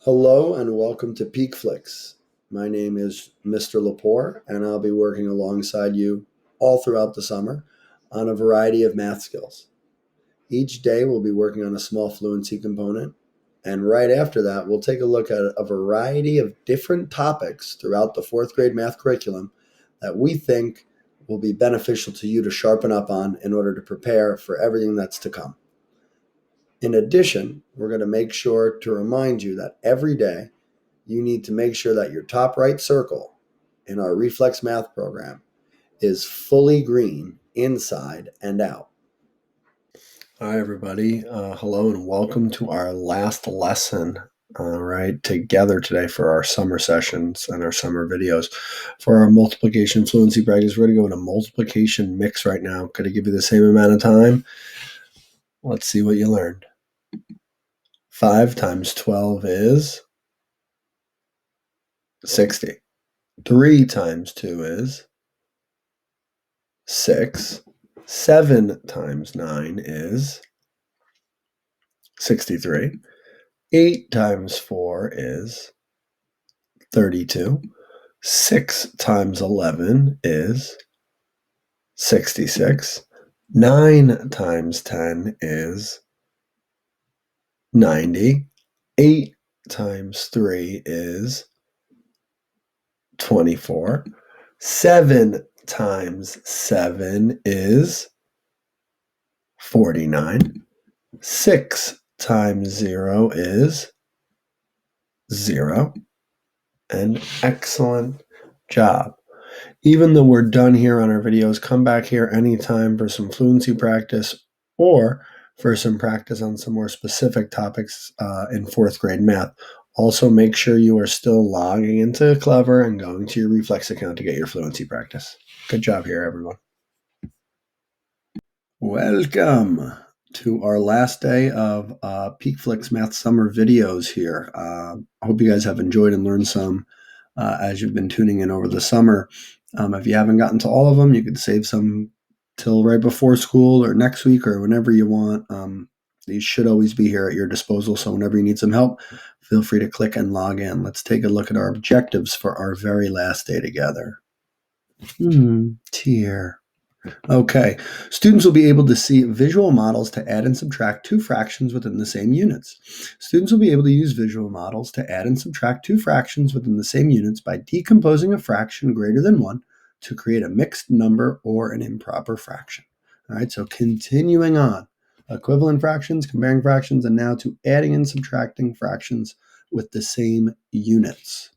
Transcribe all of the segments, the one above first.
Hello and welcome to Peak Flicks. My name is Mr. Lepore, and I'll be working alongside you all throughout the summer on a variety of math skills. Each day we'll be working on a small fluency component, and right after that we'll take a look at a variety of different topics throughout the fourth grade math curriculum that we think will be beneficial to you to sharpen up on in order to prepare for everything that's to come. In addition, we're going to make sure to remind you that every day you need to make sure that your top right circle in our reflex math program is fully green inside and out. Hi, everybody. Hello and welcome to our last lesson, together today for our summer sessions and our summer videos. For our multiplication fluency practice, we're going to go into multiplication mix right now. Could I give you the same amount of time? Let's see what you learned. 5 times 12 is 60. 3 times 2 is 6. 7 times 9 is 63. 8 times 4 is 32. 6 times 11 is 66. 9 times 10 is 90. 8 times 3 is 24. 7 times 7 is 49. 6 times 0 is 0. And excellent job. Even though we're done here on our videos, come back here anytime for some fluency practice or for some practice on some more specific topics in fourth grade math. Also, make sure you are still logging into Clever and going to your Reflex account to get your fluency practice. Good job here, everyone. Welcome to our last day of Peak Flicks Math Summer videos here. I hope you guys have enjoyed and learned some as you've been tuning in over the summer. If you haven't gotten to all of them, you could save some till right before school or next week or whenever you want. These should always be here at your disposal, so whenever you need some help, feel free to click and log in. Let's take a look at our objectives for our very last day together. Tier. Okay, students will be able to see visual models to add and subtract two fractions within the same units. Students will be able to use visual models to add and subtract two fractions within the same units by decomposing a fraction greater than 1 to create a mixed number or an improper fraction. All right, so continuing on. Equivalent fractions, comparing fractions, and now to adding and subtracting fractions with the same units.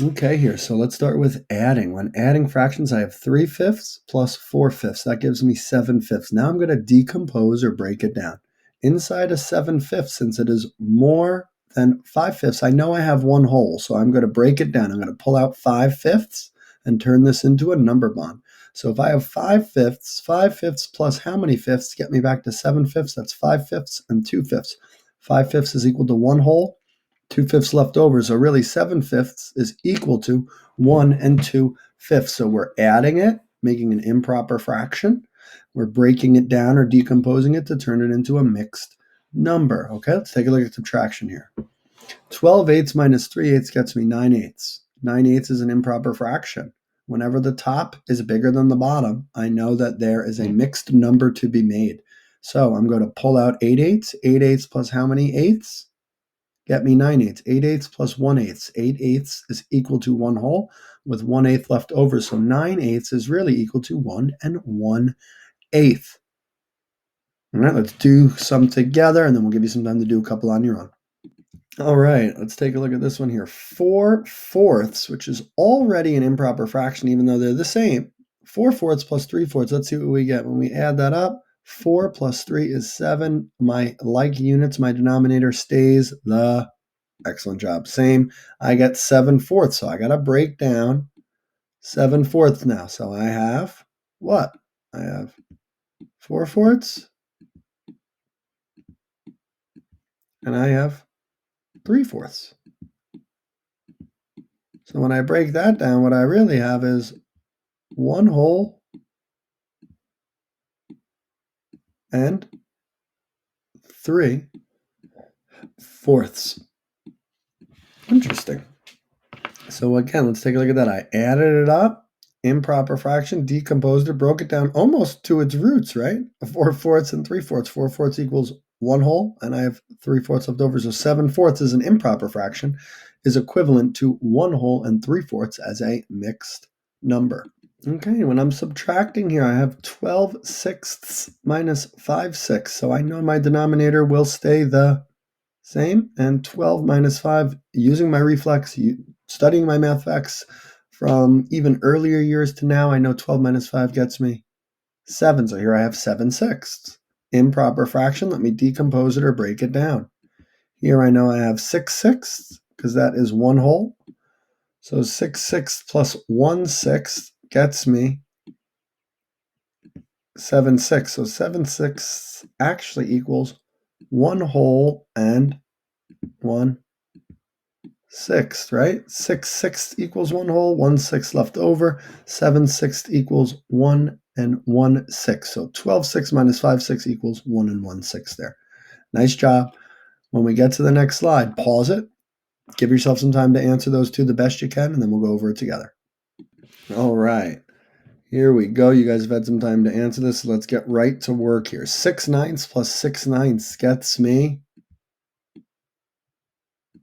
Okay, here, so let's start with adding. When adding fractions, I have 3/5 plus 4/5. That gives me 7/5. Now I'm going to decompose or break it down. Inside a 7/5, since it is more than 5/5, I know I have one whole, so I'm going to break it down. I'm going to pull out 5/5 and turn this into a number bond. So if I have 5/5 plus how many fifths get me back to 7/5? That's 5/5 and 2/5. 5/5 is equal to one whole. 2/5 left over. So really 7/5 is equal to 1 and 2/5. So we're adding it, making an improper fraction. We're breaking it down or decomposing it to turn it into a mixed number. Okay, let's take a look at subtraction here. 12/8 minus 3/8 gets me 9/8. 9/8 is an improper fraction. Whenever the top is bigger than the bottom, I know that there is a mixed number to be made. So I'm going to pull out 8/8. 8/8 plus how many eighths? Get me 9/8. 8/8 plus 1/8. 8/8 is equal to one whole with 1/8 left over. So 9/8 is really equal to 1 and 1/8. All right, let's do some together, and then we'll give you some time to do a couple on your own. All right, let's take a look at this one here. 4/4, which is already an improper fraction, even though they're the same. 4/4 plus 3/4. Let's see what we get when we add that up. 4 plus 3 is 7. My like units, my denominator stays the excellent job. Same. I get 7/4. So I got to break down 7/4 now. So I have what? I have 4/4 and I have 3/4. So when I break that down, what I really have is one whole and 3/4. Interesting. So again, let's take a look at that. I added it up, improper fraction, decomposed it, broke it down almost to its roots, right? 4/4 and 3/4. 4/4 equals 1 whole, and I have 3/4 left over. So 7/4 is an improper fraction, is equivalent to 1 whole and 3/4 as a mixed number. Okay, when I'm subtracting here, I have 12/6 minus 5/6. So I know my denominator will stay the same. And 12 minus 5, using my reflex, studying my math facts from even earlier years to now, I know 12 minus 5 gets me 7. So here I have 7/6. Improper fraction, let me decompose it or break it down. Here I know I have 6/6 because that is 1 whole. So 6/6 plus 1/6 gets me 7/6. So 7/6 actually equals 1 whole and 1/6, right? 6/6 equals 1 whole, 1/6 left over. 7/6 equals 1 and 1/6. So 12/6 minus 5/6 equals 1 and 1/6 there. Nice job. When we get to the next slide, pause it. Give yourself some time to answer those two the best you can, and then we'll go over it together. All right. Here we go. You guys have had some time to answer this. So let's get right to work here. 6/9 plus 6/9 gets me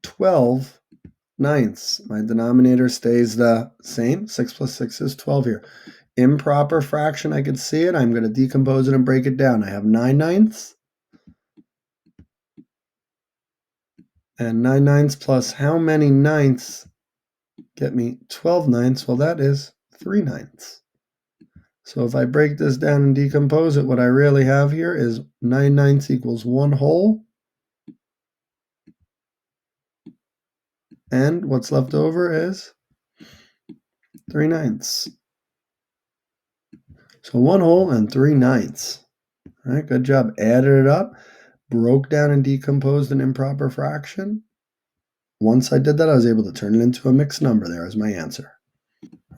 12/9. My denominator stays the same. 6 plus 6 is 12 here. Improper fraction, I could see it. I'm going to decompose it and break it down. I have 9/9. And 9/9 plus how many ninths get me 12/9? Well, that is 3/9. So if I break this down and decompose it, what I really have here is 9/9 equals 1 whole. And what's left over is 3/9. So 1 whole and 3/9. All right, good job. Added it up, broke down and decomposed an improper fraction. Once I did that, I was able to turn it into a mixed number. There is my answer.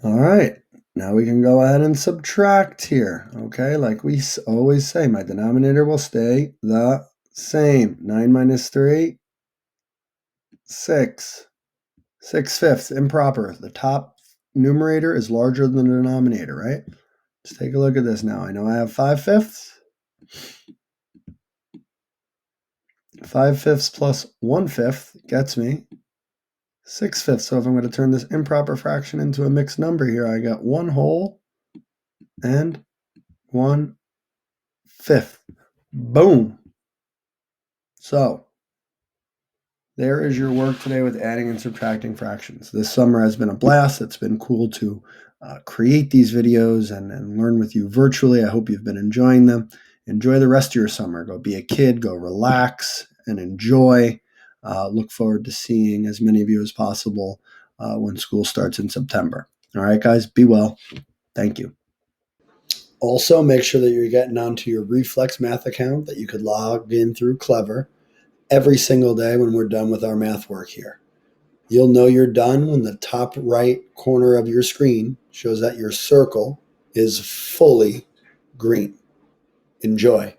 All right, now we can go ahead and subtract here. Okay, like we always say, my denominator will stay the same. 9 minus 3, 6. 6/5, improper. The top numerator is larger than the denominator, right? Let's take a look at this now. I know I have 5/5. 5/5 plus 1/5 gets me 6/5. So if I'm going to turn this improper fraction into a mixed number here, I got 1 whole and 1/5. Boom. So there is your work today with adding and subtracting fractions. This summer has been a blast. It's been cool to create these videos and learn with you virtually. I hope you've been enjoying them. Enjoy the rest of your summer. Go be a kid, go relax and enjoy. Look forward to seeing as many of you as possible when school starts in September. All right, guys, be well. Thank you. Also, make sure that you're getting onto your Reflex Math account that you could log in through Clever every single day when we're done with our math work here. You'll know you're done when the top right corner of your screen shows that your circle is fully green. Enjoy.